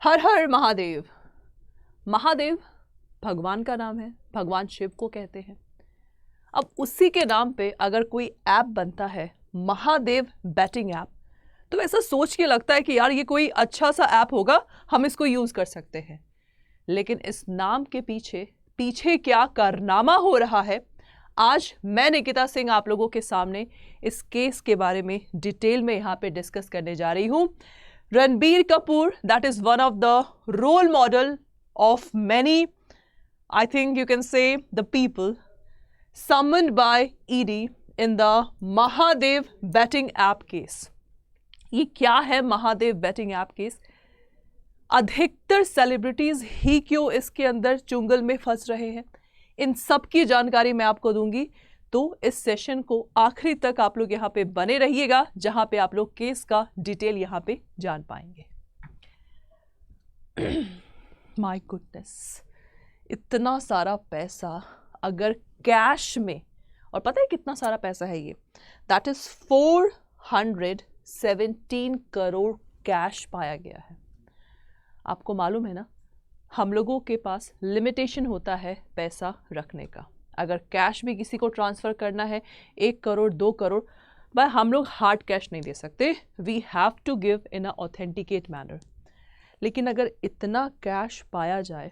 हर हर महादेव। महादेव भगवान का नाम है, भगवान शिव को कहते हैं। अब उसी के नाम पे अगर कोई ऐप बनता है महादेव बैटिंग ऐप, तो ऐसा सोच के लगता है कि यार ये कोई अच्छा सा ऐप होगा, हम इसको यूज कर सकते हैं। लेकिन इस नाम के पीछे पीछे क्या कारनामा हो रहा है, आज मैं निकिता सिंह आप लोगों के सामने इस केस के बारे में डिटेल में यहाँ पे डिस्कस करने जा रही हूँ। Ranbir Kapoor, that is one of the role model of many, I think you can say the people summoned by ED in the Mahadev betting app case। ये क्या है महादेव betting app case? अधिकतर सेलिब्रिटीज ही क्यों इसके अंदर चुंगल में फंस रहे हैं, इन सब की जानकारी मैं आपको दूंगी। तो इस सेशन को आखिरी तक आप लोग यहाँ पे बने रहिएगा, जहां पे आप लोग केस का डिटेल यहाँ पे जान पाएंगे। माय गुडनेस, इतना सारा पैसा अगर कैश में, और पता है कितना सारा पैसा है ये, दैट इज 417 करोड़ कैश पाया गया है। आपको मालूम है ना, हम लोगों के पास लिमिटेशन होता है पैसा रखने का। अगर कैश भी किसी को ट्रांसफ़र करना है 1 करोड़ 2 करोड़, भाई हम लोग हार्ड कैश नहीं दे सकते, we have to give in a authenticate manner. लेकिन अगर इतना कैश पाया जाए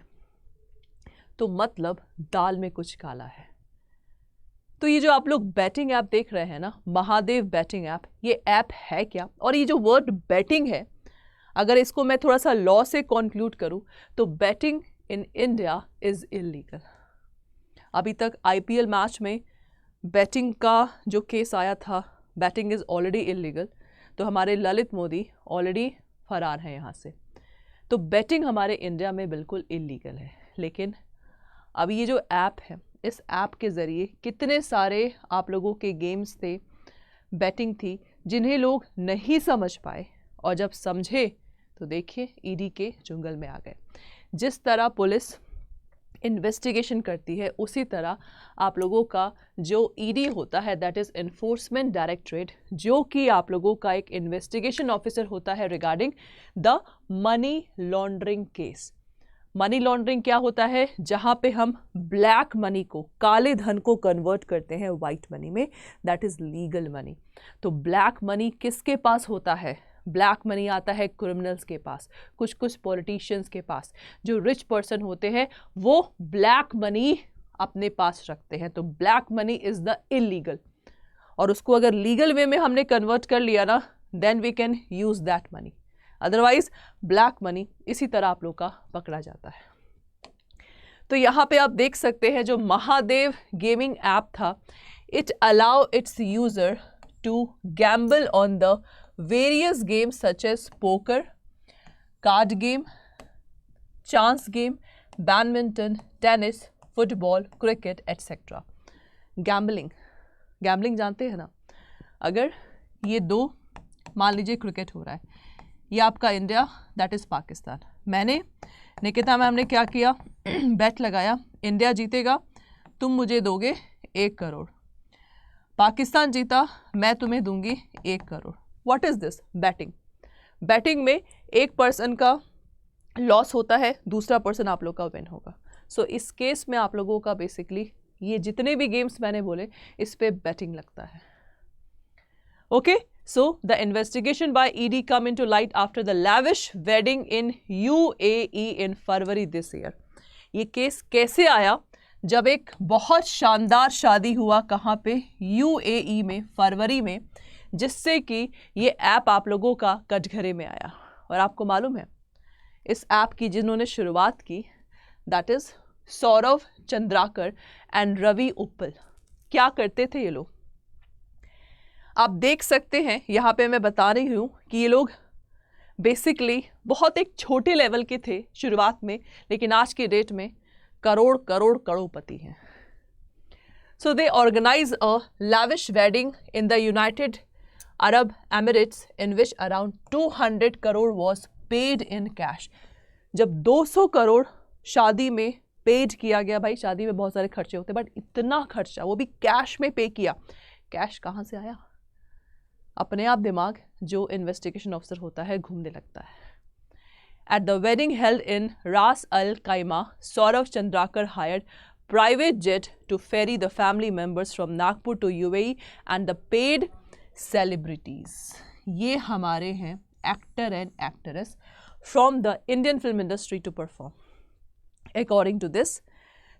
तो मतलब दाल में कुछ काला है। तो ये जो आप लोग बैटिंग ऐप देख रहे हैं ना, महादेव बैटिंग ऐप, ये ऐप है क्या? और ये जो वर्ड बैटिंग है, अगर इसको मैं थोड़ा सा लॉ से कंक्लूड करूं तो batting in India is illegal. अभी तक आईपीएल मैच में बैटिंग का जो केस आया था, बैटिंग इज ऑलरेडी इलीगल, तो हमारे ललित मोदी ऑलरेडी फरार हैं यहाँ से। तो बैटिंग हमारे इंडिया में बिल्कुल इलीगल है। लेकिन अभी ये जो ऐप है, इस ऐप के ज़रिए कितने सारे आप लोगों के गेम्स थे, बैटिंग थी, जिन्हें लोग नहीं समझ पाए, और जब समझे तो देखिए ईडी के चुंगल में आ गए। जिस तरह पुलिस इन्वेस्टिगेशन करती है, उसी तरह आप लोगों का जो ईडी होता है, दैट इज़ एनफोर्समेंट डायरेक्टरेट, जो कि आप लोगों का एक इन्वेस्टिगेशन ऑफिसर होता है regarding the money laundering case. Money laundering क्या होता है? जहाँ पे हम ब्लैक मनी को, काले धन को कन्वर्ट करते हैं वाइट मनी में, दैट इज़ लीगल मनी। तो ब्लैक मनी किसके पास होता है? ब्लैक मनी आता है क्रिमिनल्स के पास, कुछ कुछ पॉलिटिशियंस के पास। जो रिच पर्सन होते हैं वो ब्लैक मनी अपने पास रखते हैं। तो black money is the illegal, और उसको अगर लीगल वे में हमने कन्वर्ट कर लिया ना, then we can use that money. Otherwise black money इसी तरह आप लोग का पकड़ा जाता है। तो यहाँ पे आप देख सकते हैं जो महादेव गेमिंग ऐप था, it allow its user to gamble on the various games such as poker, card game, chance game, badminton, tennis, football, cricket, etc. Gambling जानते हैं ना? अगर ये दो, मान लीजिए क्रिकेट हो रहा है, ये आपका इंडिया, दैट इज़ पाकिस्तान। मैंने, निकिता मैम ने क्या किया, बेट लगाया, इंडिया जीतेगा तुम मुझे दोगे 1 करोड़, पाकिस्तान जीता मैं तुम्हें दूंगी 1 crore. What is this? Batting. Batting में एक पर्सन का लॉस होता है, दूसरा पर्सन आप लोग का विन होगा। सो इस केस में आप लोगों का बेसिकली ये जितने भी गेम्स मैंने बोले, इस पे बैटिंग लगता है। Okay, so the investigation by ED come into light after the lavish wedding in UAE in February this year. ये केस कैसे आया? जब एक बहुत शानदार शादी हुआ, कहाँ पे? यूएई में, फरवरी में, जिससे कि ये ऐप आप लोगों का कटघरे में आया। और आपको मालूम है इस ऐप की जिन्होंने शुरुआत की, that is Saurav Chandrakar and Ravi Uppal. क्या करते थे ये लोग? आप देख सकते हैं यहाँ पे मैं बता रही हूँ कि ये लोग बेसिकली बहुत एक छोटे लेवल के थे शुरुआत में, लेकिन आज की डेट में करोड़ करोड़ करोड़पति हैं। So they organize a lavish wedding in the United Arab Emirates in which around 200 crore was paid in cash। जब 200 करोड़ शादी में पेड किया गया, भाई शादी में बहुत सारे खर्चे होते हैं, बट इतना खर्चा वो भी कैश में पे किया। कैश कहाँ से आया? अपने आप दिमाग जो इन्वेस्टिगेशन ऑफिसर होता है घूमने लगता है। At the wedding held in Ras Al Khaimah, Saurav Chandrakar hired private jet to ferry the family members from Nagpur to UAE and the paid celebrities. ये हमारे हैं actor and actress from the Indian film industry to perform. According to this,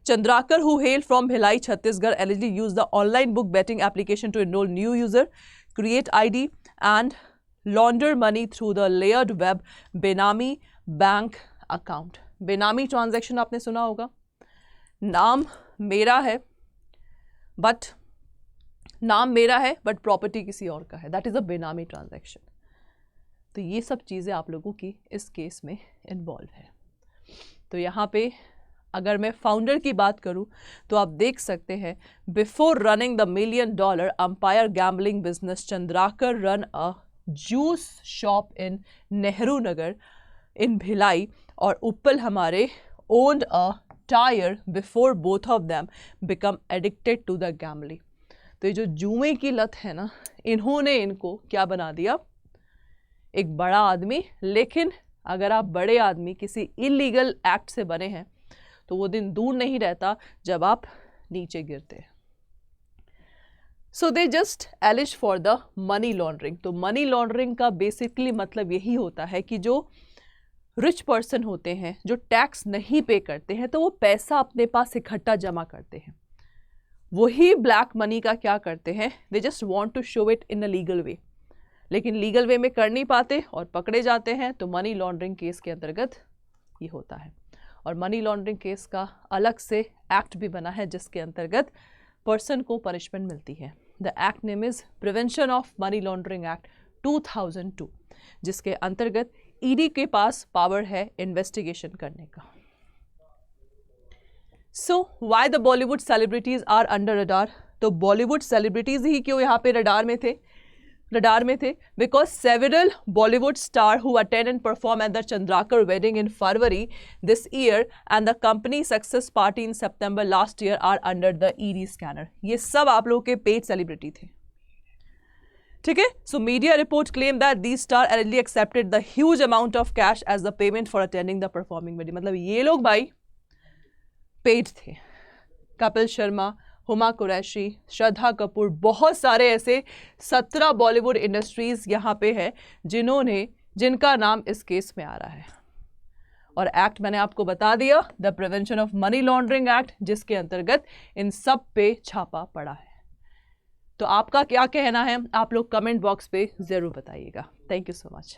Chandrakar, who hailed from Bhilai, Chhattisgarh, allegedly used the online book betting application to enroll new user, create ID and launder money through the layered web Benami bank account. बेनामी transaction आपने सुना होगा. नाम मेरा है but property किसी और का है. दैट इज़ अ बेनामी ट्रांजैक्शन. तो ये सब चीज़ें आप लोगों की इस केस में इन्वॉल्व है. तो यहाँ पे अगर मैं फाउंडर की बात करूँ तो आप देख सकते हैं, before running the $1 million umpire gambling business, Chandrakar run a juice shop in Nehru Nagar in Bhilai, और uppal हमारे owned a tire before both of them become addicted to the gambling. तो ये जो जुए की लत है ना, इन्होंने इनको क्या बना दिया, एक बड़ा आदमी. लेकिन अगर आप बड़े आदमी किसी इलीगल एक्ट से बने हैं तो वो दिन दूर नहीं रहता जब आप नीचे गिरते हैं. So they just allege for the money laundering. तो मनी लॉन्ड्रिंग का बेसिकली मतलब यही होता है कि जो रिच पर्सन होते हैं, जो टैक्स नहीं पे करते हैं, तो वो पैसा अपने पास इकट्ठा जमा करते हैं. वही ब्लैक मनी का क्या करते हैं, they just want to show it in a legal way. लेकिन लीगल वे में कर नहीं पाते और पकड़े जाते हैं. तो मनी लॉन्ड्रिंग केस के अंतर्गत ये होता है. और मनी लॉन्ड्रिंग केस का अलग से एक्ट भी बना है जिसके अंतर्गत पर्सन को पनिशमेंट मिलती है. The act name is prevention of money laundering act 2002, जिसके अंतर्गत ईडी के पास पावर है इन्वेस्टिगेशन करने का. So why the Bollywood celebrities are under radar. तो बॉलीवुड सेलिब्रिटीज ही क्यों यहाँ पे रडार में थे, because several Bollywood star who attend and perform at the Chandrakar wedding in February this year and the company success party in September last year are under the ED scanner. ये सब आप लोगों के पेड सेलिब्रिटी थे. ठीक है. So media report claim that these star allegedly accepted the huge amount of cash as the payment for attending the performing wedding. मतलब ये लोग भाई पेड थे. कपिल शर्मा, हुमा कुरैशी, श्रद्धा कपूर, बहुत सारे ऐसे 17 बॉलीवुड इंडस्ट्रीज यहाँ पे है जिनका नाम इस केस में आ रहा है. और एक्ट मैंने आपको बता दिया, the prevention of money laundering act, जिसके अंतर्गत इन सब पे छापा पड़ा है. तो आपका क्या कहना है, आप लोग कमेंट बॉक्स पे ज़रूर बताइएगा. Thank you so much.